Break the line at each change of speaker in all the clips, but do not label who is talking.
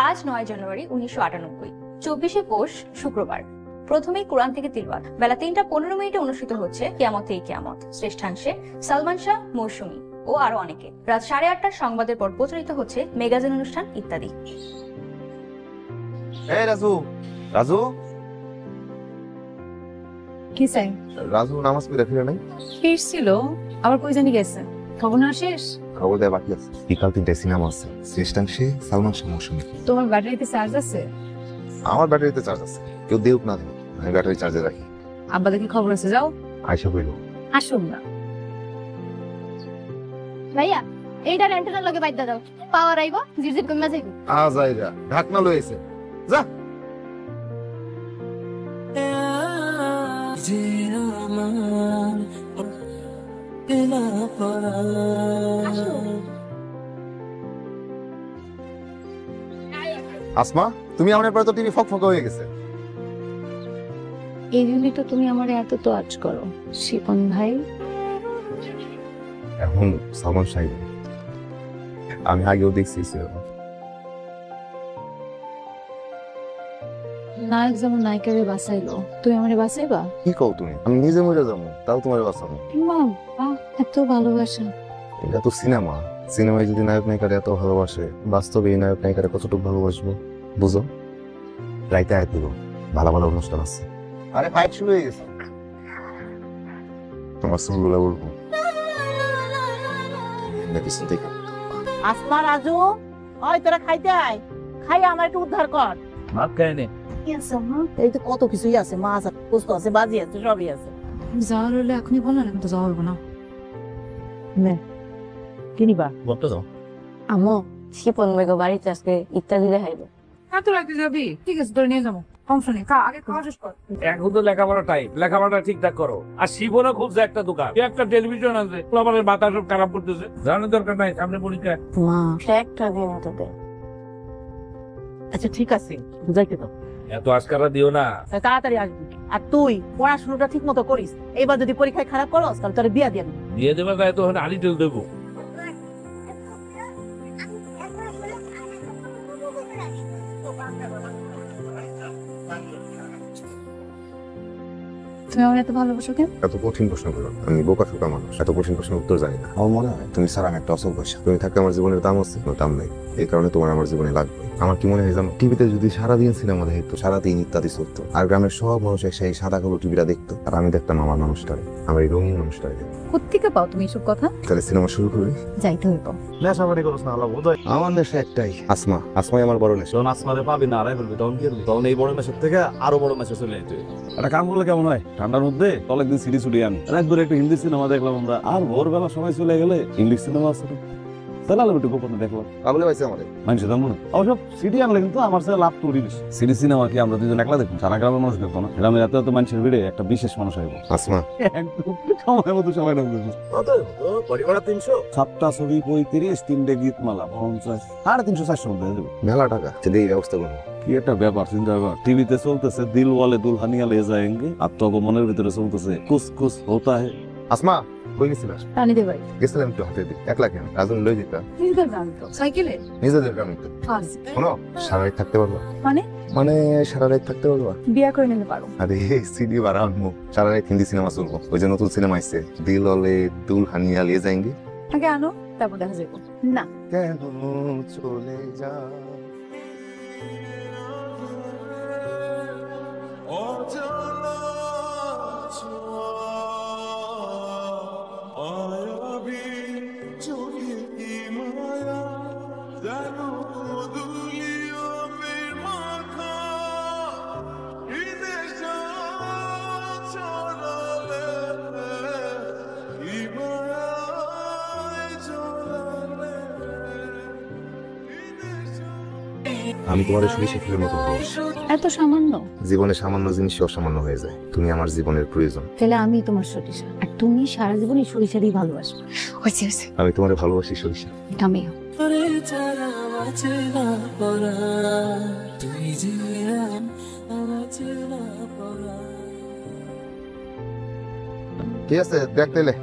আজ ৯ জানুয়ারি ১৯৯৮, ২৪শে পৌষ শুক্রবার। প্রথমেই কোরআন থেকে তিলওয়াত। বেলা ৩টা ১৫ অনুষ্ঠিত হচ্ছে কিয়ামত এই কিয়ামত। শ্রেষ্ঠাংশে সালমান শাহ, মৌসুমী ও আরো অনেকে। রাত ৮:৩০টার সংবাদের পর প্রচারিত হচ্ছে ম্যাগাজিন অনুষ্ঠান ইত্যাদি।
রাজু রাজু
কি চাই?
রাজু নামাজ পড়ে ফিরে নাই?
ফিরছিল, আবার কই জানি গেছে। খবর না শেষ?
খবর দেওয়া বাকি আছে। বিকাল ৩টায় সিনেমা আছে। শ্রেষ্ঠাংশে সালমান শাহ, মৌসুমী।
তোমার ব্যাটারিতে চার্জ আছে?
আমার ব্যাটারিতে চার্জ আছে, কেউ দেউক না দেউক আমি ব্যাটারি চার্জে রাখি।
আব্বা দেখি খবর আছে, যাও।
আয়সা বইল
আসুন না।
ভাইয়া এইটা রেন্টার লগে বাইদা দাও, পাওয়ার আইবো, জিরজির কমে যাইবো।
আজাইরা ঢাকনা লইছে, যা। আসমা, তুমি আমার পরে তো টিভি ফকফকা হয়ে গেছে।
এই জন্যই তো তুমি আমার এত তো আজ করো শিপন ভাই।
এখন সালমান সাহেব, আমি আগেও দেখছি
নায়ক যেমন নায়িকারে বাঁচাইলো, তুমি আমারে বাঁচাইবা?
কি কও তুমি? আমি নিজে মরে যাবো, তাও তোমার বাঁচাবো।
বাবা, এত ভালোবাসা।
এটা তো সিনেমা। সিনেমায় যদি নায়ক নায়িকারে এত ভালোবাসে, বাস্তবে এই নায়ক নায়িকারে কতটুকু ভালোবাসবো বুঝো। রাইতে আয় দিব, ভালো ভালো অনুষ্ঠান আছে। আরে ফাইট শুরু হয়ে গেছে। তোমার চুলগুলো বলবো
আসমা, রাজু, ওই তোরা খাইতে আয়, খাই আমার একটু উদ্ধার কর।
ভাত খাই নে।
এই তো কত কিছুই আছে, মাছ আছে, পোস্ত আছে, বাজি আছে, সবই আছে।
যাওয়ার হলে এখনই বলো না, কিন্তু যাওয়া হবো না।
কিনিবা
বলতে দাও।
আমো শিপন মেগো বাড়িতে আজকে ইত্যাদি দেখাইবে।
এত রাখতে যাবি? ঠিক আছে, তোর নিয়ে যাবো, সমস্যা নেই। আগে খাওয়া শেষ কর।
এখন তো লেখাপড়া টাইম, লেখাপড়া ঠিকঠাক করো। আর শিবনও খুঁজছে একটা দোকান, একটা টেলিভিশন আছে, আমার মাথা সব খারাপ করতেছে। জানার দরকার নাই, সামনে পরীক্ষা।
মা একটা দিন তো দে।
আচ্ছা ঠিক আছে, বুঝাইতে দাও,
এত আজকারা দিও না।
তাড়াতাড়ি আসবি। আর তুই পড়াশোনাটা ঠিক মতো করিস, এইবার যদি পরীক্ষায় খারাপ করো তাহলে তোর বিয়া দিয়ে দিবি।
দিয়ে দেবে তাই তো আলি তেল দেবো।
তুমি আমার এত ভালোবাসো কেন?
এত কঠিন প্রশ্ন করো। আমি বোকা শোকা মানুষ, এত কঠিন প্রশ্নের উত্তর জানি না। আমার মনে হয় তুমি ছাড়া আমি একটা অসল পয়সা। তুমি থাকলে আমার জীবনের দাম আছে, কোনো দাম নাই। এই কারণে তোমার আমার জীবনে লাগবে। আমার কি মনে হয় জানো, টিভিতে যদি সারাদিন সিনেমা দেখতো, সারাদিন ইত্যাদি চলতো, আর গ্রামের সব মানুষ সেই সাদা কালো টিভিটা দেখতো, আর আমি দেখতাম আমার মানুষটারে, আমার এই রঙিন মানুষটারে।
কোত্থেকে পাও তুমি এসব কথা?
তাহলে সিনেমা শুরু করি।
যাইতে হইব।
নেশাবাড়ি করছ না আল্লাহ বোধহয়।
আমার নেশা একটাই, আসমা। আসমা আমার বড় নেশা।
যখন আসমারে পাবি না, আড়াই ফেলবি, তখন কি করবি? তখন এই বড় মেসের থেকে আরো বড় মেসে চলে যেতে। একটা কাম করলে কেমন হয়, ঠান্ডার মধ্যে তলে একদিন সিডি ছুটি আনি, একবার একটু হিন্দি সিনেমা দেখলাম আমরা, আর ভোরবেলা সময় চলে গেলে ইংলিশ সিনেমা আছে, তাহলে একটু গোপনে দেখলাম।
পাগলে পাইছে আমাদের
মানুষের দাম মনে অবশ্য সিডি আনলে কিন্তু আমার সাথে লাভ তৈরি বেশি। সিডি সিনেমা কি আমরা দুজন একলা দেখবো? সারা গ্রামের মানুষ দেখবো না। গ্রামের এত এত মানুষের ভিড়ে একটা বিশেষ মানুষ হইব।
আসমা
একদম সময় মতো সময় লাগবে। পরিবার 300, 7টা ছবি, 35, 3টে গীতমালা, 50, 350-400 মধ্যে হয়ে যাবে।
মেলা টাকা, যদি এই ব্যবস্থা করবো।
কি একটা ব্যাপার, চিন্তা কর। টিভিতে চলতেছে দিল ওয়ালে দুলহানিয়া লে যায়েঙ্গে, আর তখন মনের ভিতরে চলতেছে কুছ কুছ হোতা হে।
আসমা কই গেছিলাস?
রানীদের বাড়ি
গেছিলাম একটু হাতে দিই। একলা কেন? রাজন লই দিতা।
নিজেদের গান তো সাইকেলে।
নিজেদের গ্রামে তো। শোনো, সারা রাত থাকতে পারবা? মানে সারা রাত থাকতে পারবা?
বিয়া করে নিতে পারো।
আরে সিডি বাড়ানো, সারা রাত হিন্দি সিনেমা চলবো। ওই যে নতুন সিনেমা আসছে, দিল ওয়ালে দুলহানিয়া লে যায়েঙ্গে।
আগে আনো, তারপর দেখা যাবে। না
কেন চলে যা। আমি তোমার সরিষা ফুলের মতো ভালোবাসি।
এত সামান্য?
জীবনে সামান্য জিনিসই অসামান্য হয়ে যায়। তুমি আমার জীবনের প্রয়োজন।
তাহলে আমি তোমার সরিষা, আর তুমি সারা জীবন এই সরিষা দিয়ে ভালোবাসো।
আমি তোমার ভালোবাসি সরিষা।
আমিও।
ঠিক আছে দেখতে এলে।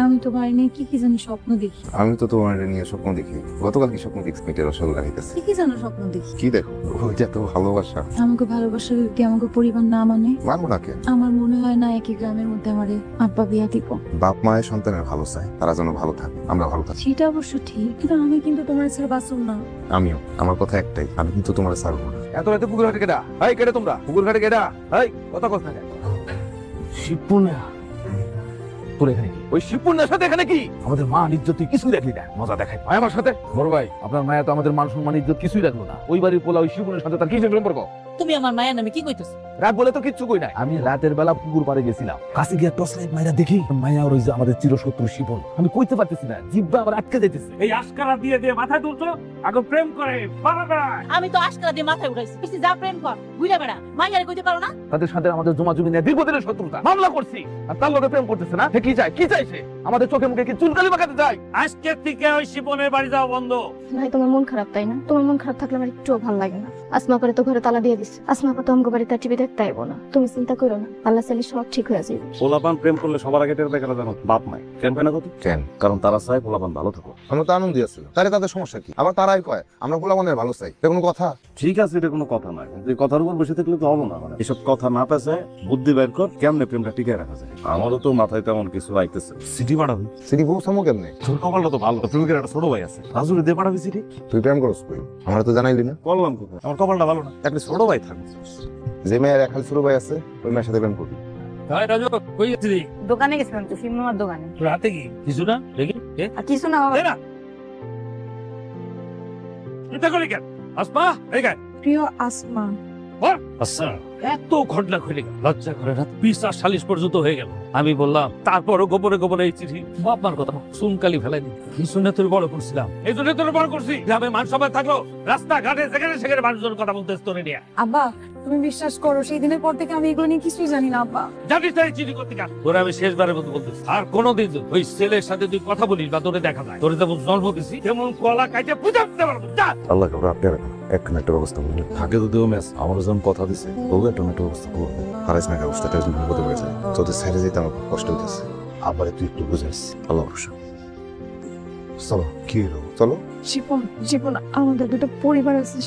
আমি তোমার নিয়ে কি কি জানি স্বপ্ন দেখি।
আমি তো তোমার নিয়ে স্বপ্ন দেখি। গতকাল কি স্বপ্ন দেখছি? মিটের রসগোল্লা খাইতেছি।
কি কি জানো স্বপ্ন দেখি?
কি দেখো? ওইটা তো ভালোবাসা।
আমাকে ভালোবাসা যদি আমাকে পরিবার না মানে,
মানবো না কেন?
আমার মনে হয় না একই গ্রামের মধ্যে আমারে আব্বা বিয়া দিব।
বাপ মায়ের সন্তানের ভালো চাই, তারা যেন ভালো থাকে, আমরা ভালো থাকি।
সেটা অবশ্য ঠিক, কিন্তু আমি কিন্তু তোমার ছেড়ে বাঁচব না।
আমিও, আমার কথা একটাই, আমি কিন্তু তোমার ছাড়বো না।
এত রাতে পুকুর ঘাটে কেডা? এই কেডা তোমরা? পুকুর ঘাটে কেডা? এই কথা কথা থাকে। শিবপুর্ণা তোর এখানে কি? ওই শিবপুর্ণার সাথে এখানে কি? আমাদের মান ইজ্জত তুই কিছুই রাখলি না, মজা দেখাই ভাই আমার সাথে। বড় ভাই, আপনার মায়া তো আমাদের মান সম্মান ইজ্জত কিছুই রাখলো না। ওই বাড়ির পোলা ওই শিবপুর্ণার সাথে তার কি সম্পর্ক?
তুমি আমার মায়ের নামে কি কইতেছ?
রাত বলে তো কিচ্ছু কই নাই। আমি রাতের বেলা পুকুর পাড়ে গেছিলাম, কাছে গিয়া টর্চ লাইট মাইরা দেখি মায়া আর ওই যে আমাদের চিরশত্রু শিবন। আমি কইতে পারতেছি না, জিব্বা আমার আটকে যাইতেছে।
এই আশকারা দিয়ে দিয়ে মাথায় তুলছো, আগে প্রেম করে বাবা বেড়ায়।
আমি তো আশকারা দিয়ে মাথায় উঠাইছি, বেশি যা প্রেম কর ঘুরে বেড়া, মাইয়ারে কইতে পারো না?
তাদের সাথে আমাদের জমা জমি নিয়ে দীর্ঘদিনের শত্রুতা, মামলা করছি। আর তার লোকে প্রেম করতেছে না, সে কি চায়? কি চাইছে? আমাদের চোখে মুখে কি চুনকালি মাখাতে চায়?
আজকের থেকে ওই শিবনের বাড়ি যাওয়া বন্ধ।
ভাই তোমার মন খারাপ তাই না? তোমার মন খারাপ থাকলে আমার একটুও ভালো লাগে না। আসমা করে তো ঘরে তালা দিয়ে দিচ্ছে। আসমা তো আমাকে বাড়িতে টিভি দেখতে আইবো না। তুমি চিন্তা করো না, আল্লাহ চাইলে সব ঠিক হয়ে যাবে।
পোলাপান প্রেম করলে সবার আগে টের পায় কারা জানো? বাপ মায়। কেন পায় না কত?
কেন?
কারণ তারা চায় পোলাপান ভালো থাকুক।
আমরা তো আনন্দ আছি, তাহলে তাদের সমস্যা কি? আবার তারাই কয় আমরা গোলাগনের ভালো চাই, এটা কোনো কথা?
ঠিক আছে, এটা কোনো কথা নয়, কিন্তু এই কথার উপর বসে থাকলে তো হবো না। মানে এসব কথা না পেছে বুদ্ধি বের কর, কেমনে প্রেমটা টিকে রাখা যায়। আমারও তো মাথায় তেমন কিছু আইতেছে। সিটি পাঠাবি?
সিটি বউ সামো কেমনে?
তোর কপালটা তো ভালো, প্রেমিকের একটা ছোট ভাই আছে, রাজুরে দিয়ে পাঠাবি সিটি।
তুই প্রেম করস কই? আমরা তো জানাইলি না।
বললাম কোথায় আমার কপালটা ভালো না, একটা ছোট ভাই থাকবে।
যে মেয়ের একাল ছোট ভাই আছে, ওই মেয়ের সাথে প্রেম করবি।
হাই রাজু, কই যাচ্ছিলি?
দোকানে গেছিলাম তো, সিনেমার দোকানে।
রাতে কি কিছু না দেখি?
আর কিছু না বাবা।
দে না এটা করে কেন? আসমা এই গায়
প্রিয় আসমা,
আচ্ছা, এত ঘটনা ঘটে গেল, লজ্জা করে রাত 20 পর্যন্ত হয়ে গেল। আমি বললাম, তারপরও গোপনে গোপনে এই চিঠি বাপমার কথা সুনকালি ফেলাই দিই। কি শুনে তোর বড় করছিলাম, এই জন্য তোর বড় করছি। গ্রামে মান সবাই থাকলো, রাস্তাঘাটে যেখানে সেখানে মানুষজন কথা বলতে তোরে নিয়ে।
আব্বা তুমি বিশ্বাস করো, সেই দিনের পর থেকে আমি এগুলো নিয়ে কিছুই জানি না আব্বা।
জানিস তাই চিঠি করতে কাজ তোরে আমি শেষবারের মতো বলতেছি, আর কোনোদিন ওই ছেলের সাথে তুই কথা বলিস বা তোরে দেখা যায়, তোরে যেমন জন্ম দিছি তেমন কলা কাইটে পূজা করতে পারবো।
আল্লাহ করে আপনি এখন একটা ব্যবস্থা করবেন।
থাকে তো দেও ম্যাচ, আমার যখন কথা দিছে তবু একটা ব্যবস্থা করবে।
হারাইস না অবস্থাটা যদি হতে পারে, তোদের সাইডে যেতে আমার খুব কষ্ট হইতেছে। আবার তুই একটু বুঝাইস, আল্লাহ ভরসা। চলো, কি হলো? চলো।
জীবন জীবন আমাদের দুটো পরিবার আছে।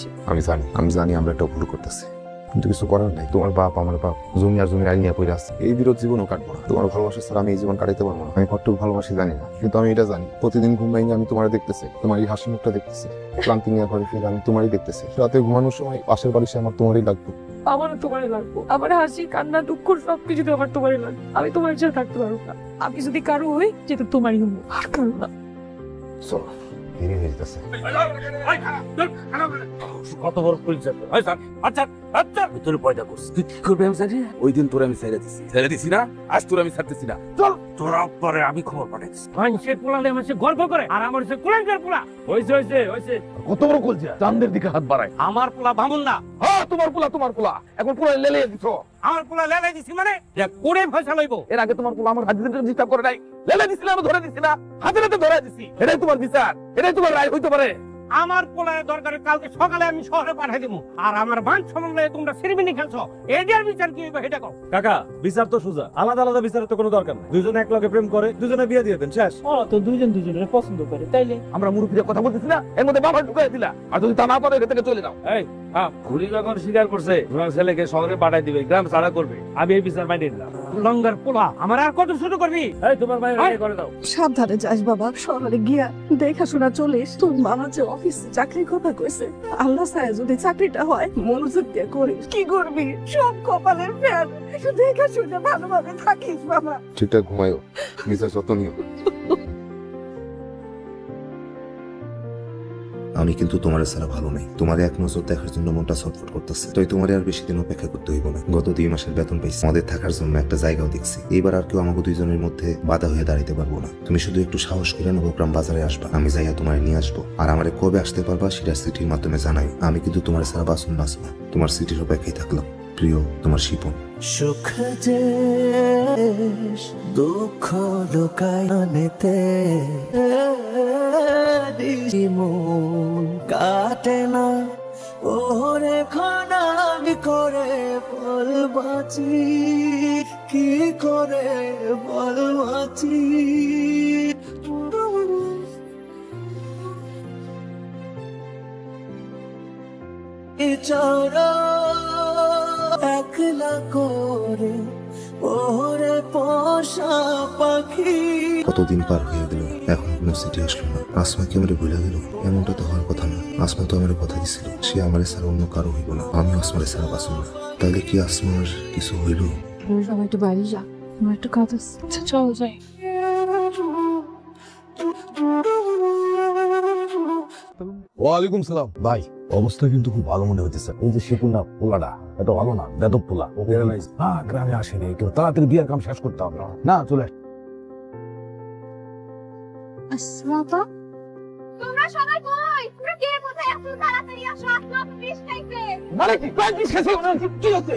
আমি জানি আমরা একটা ভুল করতেছি, কিন্তু কিছু করার নাই। তোমার বাপ আমার বাপ, জমি আর জমির আইন নিয়ে পড়ে আসছে। এই বিরোধ জীবনও কাটবো না। তোমার ভালোবাসা ছাড়া আমি এই জীবন কাটাইতে পারবো না। আমি কতটুকু ভালোবাসি জানি না, কিন্তু আমি এটা জানি প্রতিদিন ঘুম ভেঙে আমি তোমার দেখতেছি, তোমার এই হাসি মুখটা দেখতেছি। ক্লান্তি নিয়ে ঘরে ফিরে আমি তোমারই দেখতেছি। রাতে ঘুমানোর সময় পাশের বাড়ি সে আমার তোমারই লাগবে।
আমারও তোমারই লাগবো। আমার হাসি কান্না দুঃখ সবকিছু আমার তোমারই লাগবে। আমি তোমার সাথে থাকতে পারবো না। আমি যদি কারো হই, যেটা তোমারই হবো, আর কারো না।
চলো, দেরি হয়ে যেতেছে।
কত বড় পরিচয় তোর? আচ্ছা আচ্ছা আচ্ছা, তোর পয়দা করছিস, তুই কি করবি আমি জানি?
ওই দিন তোর আমি ছেড়ে দিছি না, আজ তোর আমি ছাড়তেছি না।
চল, তোর পরে আমি খবর পাঠাইছি। মানুষের পোলালে মানুষের গর্ব করে, আর আমার সে কুলাঙ্গার পোলা। হয়েছে
কত বড় কলজা, চাঁদের দিকে হাত বাড়ায়।
আমার পোলা ভাঙুন না।
হ্যাঁ, তোমার পোলা এখন পুরো লেলে দিছো।
আমার পোলা লেলাই দিছি মানে করে ফয়সা লইব।
এর আগে তোমার পোলা আমার হাজিদের ডিস্টার্ব করে নাই, লেলে দিছি না, আমি ধরে দিছি না, হাতে ধরে দিছি। এটাই তোমার বিচার, এটাই তোমার রায় হইতে পারে।
আমার পোলায় দরকারে কালকে সকালে আমি শহরে পাঠাই দেবো, আর আমার মান সম্বন্ধে তোমরা সিরিমিনি খেলছো, এটার বিচার কি হইবে সেটা কও।
কাকা, বিচার তো সোজা, আলাদা আলাদা বিচারের তো কোনো দরকার নেই। দুজনে এক লগে প্রেম করে, দুজনে বিয়ে দিয়ে দেন, শেষ।
তো দুজনের পছন্দ করে, তাইলে
আমরা মুরব্বীদের কথা বলতেছি না, এর মধ্যে বাবা ঢুকাই দিলা। আর যদি তা না পারো, এখান থেকে চলে যাও।
এই খুনি যখন স্বীকার করছে তোমার ছেলেকে শহরে পাঠাই দিবে, গ্রাম ছাড়া করবে, আমি এই বিচার মাইনে নিলাম। লঙ্গার পোলা আমার আর কত শুরু করবি? এই তোমার ভাই করে দাও।
সাবধানে যাস বাবা, শহরে গিয়া দেখাশোনা চলিস। তোর মামা যে অফিসে চাকরির কথা কইছে, আল্লাহ চায় যদি চাকরিটা হয়, মনোযোগ দিয়ে করিস। কি করবি? সব কপালের ফের। একটু দেখাশোনা ভালোভাবে থাকিস বাবা।
ঠিকঠাক ঘুমাইও, নিজের যত্ন নিও। আমি কিন্তু তোমার ছাড়া ভালো নাই। তোমার এক নজর দেখার জন্য মনটা ছটফট করতেছে। তাই তোমার আর বেশি দিন অপেক্ষা করতে হইব না। গত 2 মাসের বেতন পাইছি, আমাদের থাকার জন্য একটা জায়গাও দেখছি। এইবার আর কেউ আমাকে দুইজনের মধ্যে বাধা হয়ে দাঁড়াইতে পারবো না। তুমি শুধু একটু সাহস করে নবগ্রাম বাজারে আসবা, আমি যাইয়া তোমার নিয়ে আসবো। আর আমারে কবে আসতে পারবা সেটা চিঠির মাধ্যমে জানাই। আমি কিন্তু তোমার ছাড়া বাঁচুন বাঁচবো। তোমার চিঠির অপেক্ষায় থাকলাম। প্রিয়, তোমার শিপন।
সুখ যে দুঃখ লোকায়নেতে মন কাটে না, ওরে খানা করে বল বাঁচি কি করে বলো আছি চড়া একলা করে ওরে পোষা পাখি।
কতদিন পার হয়ে গেল, এখন কোনো সিটি আসলো না। আসমা কি আমারে ভুলে গেল? এমনটা তো হওয়ার কথা না। আসমা তো আমার কথা দিছিল সে আমারে ছাড়া অন্য কারো হইব না, আমি আসমারে ছাড়া বাঁচব না। তাইলে কি আসমার কিছু হইল?
সবাই একটু বাইরে যা, আমার একটু কাজ আছে। আচ্ছা চল যাই।
ওয়ালাইকুম সালাম ভাই। অবস্থা কিন্তু খুব ভালো মনে হইতেছে। এই যে শিপুর না পোলাটা, এটা ভালো না, বেদব পোলা। হ্যাঁ, গ্রামে আসেনি, একটু তাড়াতাড়ি বিয়ের কাম শেষ করতে হবে। না চলে
আসমা আপা, তোমরা সবাই কই? তোমরা কে কোথায় আছো? তাড়াতাড়ি আসো, আসমা আপা বিষ খাইছে।
মানে কি কয় বিষ খাইছে? কি হচ্ছে?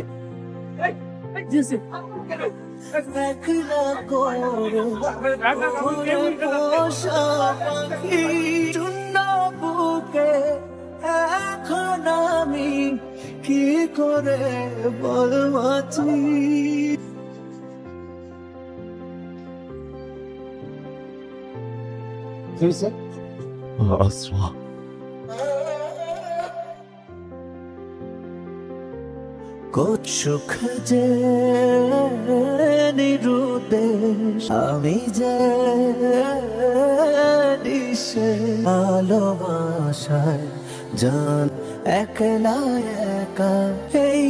একলা করে পোষা পাখি শূন্য বুকে এখন আমি কি করে বলবো আছি।
আসমা
কোচ সুখ যে নিরুদ্দেশ আমি যে দিশে ভালোবাসায় জান একলা একা এই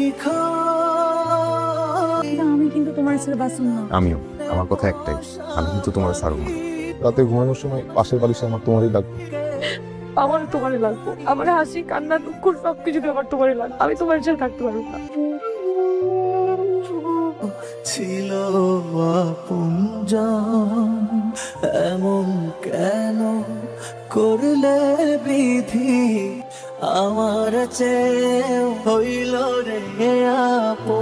আমি কিন্তু তোমার ছেড়ে বাঁচব না।
আমিও, আমার কথা একটাই, আমি কিন্তু তোমার ছাড়ব না। রাতে ঘুমানোর সময় পাশের বালিশে আমার তোমারই লাগবে।
আমার তোমারই লাগবে, আমার হাসি কান্না দুঃখ সবকিছু আমার তোমারই লাগবে। আমি তোমার সাথে থাকতে পারবো না।
ছিল আপনজন এমন কেন করলে বিধি আমার চেয়ে হইল রে আপন